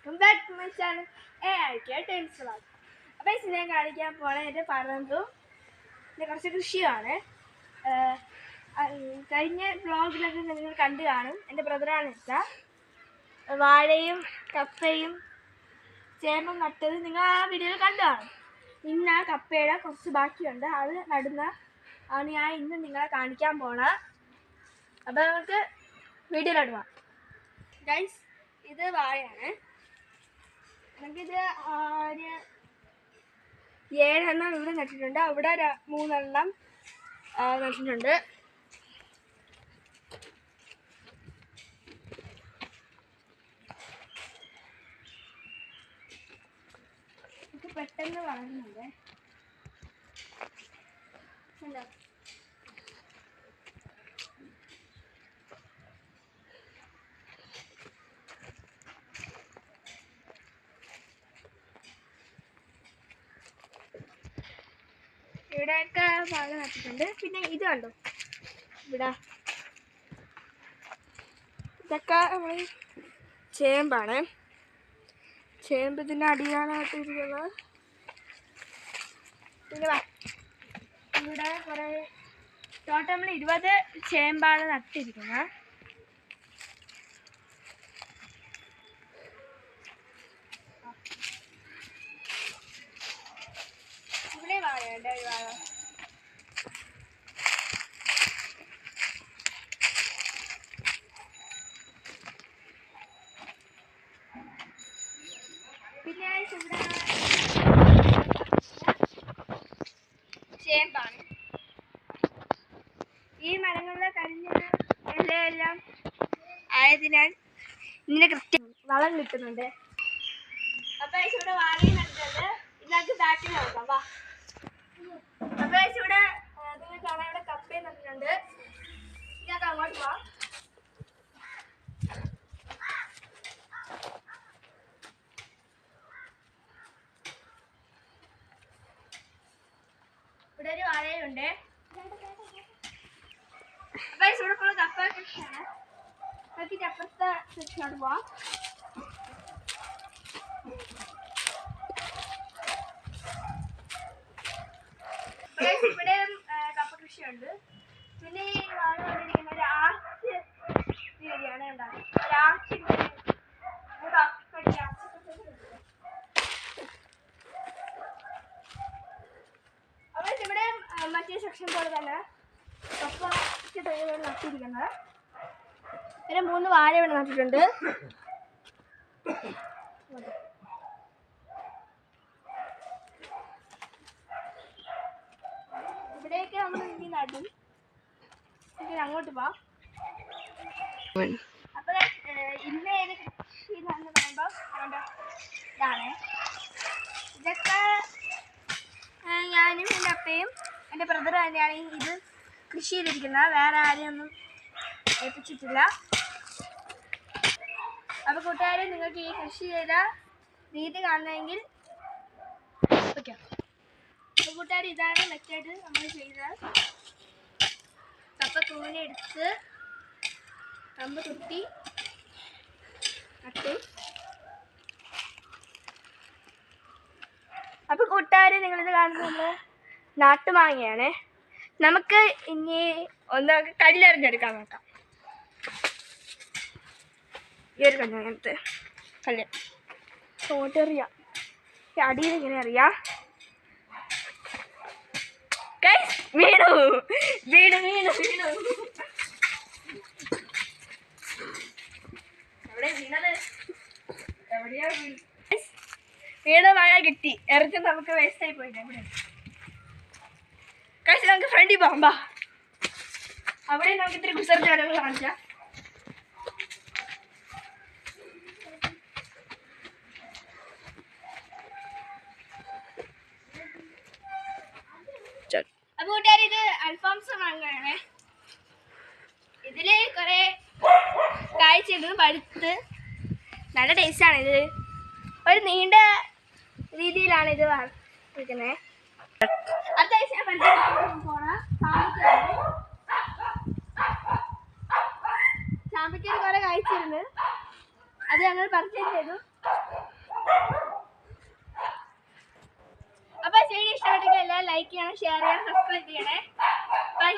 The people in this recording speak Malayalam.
Welcome back to my channel tense. അപ്പോൾ ഇത് ഞാൻ കാണിക്കാൻ പോണ എൻ്റെ പറമ്പും എൻ്റെ കുറച്ച് കൃഷിയാണ്. കഴിഞ്ഞ വ്ളോഗിലൊക്കെ നിങ്ങൾ കണ്ടു കാണും. എൻ്റെ ബ്രദറാണ് വെച്ചാൽ വാഴയും കപ്പയും ചേമ്പും നട്ടത് നിങ്ങൾ ആ വീഡിയോയിൽ കണ്ടു കാണും. ഇന്ന് ആ കപ്പയുടെ കുറച്ച് ബാക്കിയുണ്ട്, അത് നടുന്ന ആണ് ഞാൻ ഇന്ന് നിങ്ങളെ കാണിക്കാൻ പോണ. അപ്പോൾ നമുക്ക് വീഡിയോയിലോട്ട് പോകാം. ഗൈസ്, ഇത് വാഴയാണ്. നമുക്കിത് 7 എണ്ണം ഇവിടെ നട്ടിട്ടുണ്ട്, അവിടെ 3 എണ്ണം നട്ടിട്ടുണ്ട്. ഇത് പെട്ടെന്ന് വളരുന്നുണ്ട്. ഇവിടെയൊക്കെ വാഴ നട്ടിട്ടുണ്ട്. പിന്നെ ഇത് കണ്ടോ, ഇവിടെ ഇതൊക്കെ നമ്മൾ ചേമ്പാണ്. ചേമ്പ് ഇതിൻ്റെ അടിയാനായിട്ട് ഇരിക്കുന്നത്. പിന്നെ ഇവിടെ കുറേ ടോട്ടൽ നമ്മൾ 20 ചേമ്പാണ് നട്ടിരിക്കുന്നത്. ഇവിടെ വാഴയുണ്ട്, ഒരു വാഴ. പിന്നെ ഇവിടെ ചേമ്പാണ്. ഈ മരങ്ങളിലെ കരിഞ്ഞ ഇലയെല്ലാം ആയതിനാൽ ഇതിന് കൃത്യം വളം കിട്ടുന്നുണ്ട്. അപ്പോൾ ഇവിടെ വാഴയും നട്ടിട്ടുണ്ട്. ഇതിനകത്ത് ബാക്കിൽ നോക്കാം. വാ. അപ്പോൾ ഇവിടെ നിങ്ങൾ കാണാൻ ഇവിടെ കപ്പയും നട്ടിട്ടുണ്ട്. ഇതിനകത്ത് അങ്ങോട്ട് പോവാം. ഇവിടെ ഒരു വാഴയുണ്ട്. അപ്പോൾ ഇവിടെ ഉള്ള കപ്പ കൃഷിയാണ്. നമുക്ക് ഇത് അപ്പുറത്തെ സെക്ഷനോട്ട് പോവാം. ഇവിടെ കപ്പ കൃഷിയുണ്ട്. പിന്നെ ഈ വാഴ കൊണ്ടിരിക്കുന്ന ഒരു ആർച്ച് രീതിയാണ് ഉണ്ടാകുന്നത്. ഒരു ആർച്ച് അപ്പോൾ ഇവിടെ മറ്റേ സെക്ഷൻ പോലെ തന്നെ കപ്പ തൈകൾ നട്ടിരിക്കുന്നത്. പിന്നെ 3 വാഴ ഇവിടെ നട്ടിട്ടുണ്ട്. ഇവിടെയൊക്കെ നമ്മൾ ഇനി നടും. അങ്ങോട്ട് പോവാം. അപ്പോൾ ഇന്ന് ഏത് കൃഷി എന്ന് പറയുമ്പോൾ ഇതാണ്. ഇതൊക്കെ ഞാനും എൻ്റെ അപ്പയും എൻ്റെ ബ്രദറും തന്നെയാണ് ഇത് കൃഷി ചെയ്തിരിക്കുന്നത്. വേറെ ആരെയൊന്നും ഏൽപ്പിച്ചിട്ടില്ല. അപ്പോൾ കൂട്ടുകാരെ, നിങ്ങൾക്ക് ഈ കൃഷി ചെയ്ത രീതി കാണണമെങ്കിൽ ഓക്കെ. അപ്പോൾ കൂട്ടുകാർ, ഇതാണ് മെത്തേഡ് നമ്മൾ ചെയ്തത്. കപ്പ തൂനെടുത്ത് കമ്പ് കുത്തി നട്ടു. അപ്പോൾ കൂട്ടുകാർ, നിങ്ങളിത് കാണുന്നത് നമ്മൾ നാട്ടുമാങ്ങയാണ്. നമുക്ക് ഇനി ഒന്ന് കല്ലെറിഞ്ഞെടുക്കാൻ നോക്കാം. ഈ ഒരു കല്ല്, അങ്ങനത്തെ കല്ല് തോട്ടെറിയാം. അടിയിൽ ഇങ്ങനെ അറിയാം. വീണു വീണു വീണു വീണു എവിടെ വീണത്? എവിടെയാ വീണ? മഴ കിട്ടി. ഇറച്ചി നമുക്ക് വേസ്റ്റ് ആയി പോയില്ല. എവിടെ കഴിച്ച് നമുക്ക് ഫ്രണ്ടിൽ പോകാം. അവിടെ നമുക്ക് ഇത്തിരി കുസൃതി വരകൾ കാണിക്കാം. അപ്പോൾ കൂട്ടുകാർ, ഇത് അൽഫോൺസോ മാങ്ങയാണ്. ഇതില് കുറെ കായ്ച്ചത് പഴുത്ത് നല്ല ടേസ്റ്റാണ്. ഇത് ഒരു നീണ്ട രീതിയിലാണ് ഇത് വയ്ക്കുന്നത്. അടുത്ത ആഴ്ച ഞാൻ പരിചയം പോണ ചാമ്പയ്ക്ക് കുറെ കായ്ച്ചിരുന്നു. അത് ഞങ്ങൾ പർച്ചേസ് ചെയ്തു. ലൈക്ക് ചെയ്യണം, ഷെയർ ചെയ്യണം, സബ്സ്ക്രൈബ് ചെയ്യണേ. ബൈ.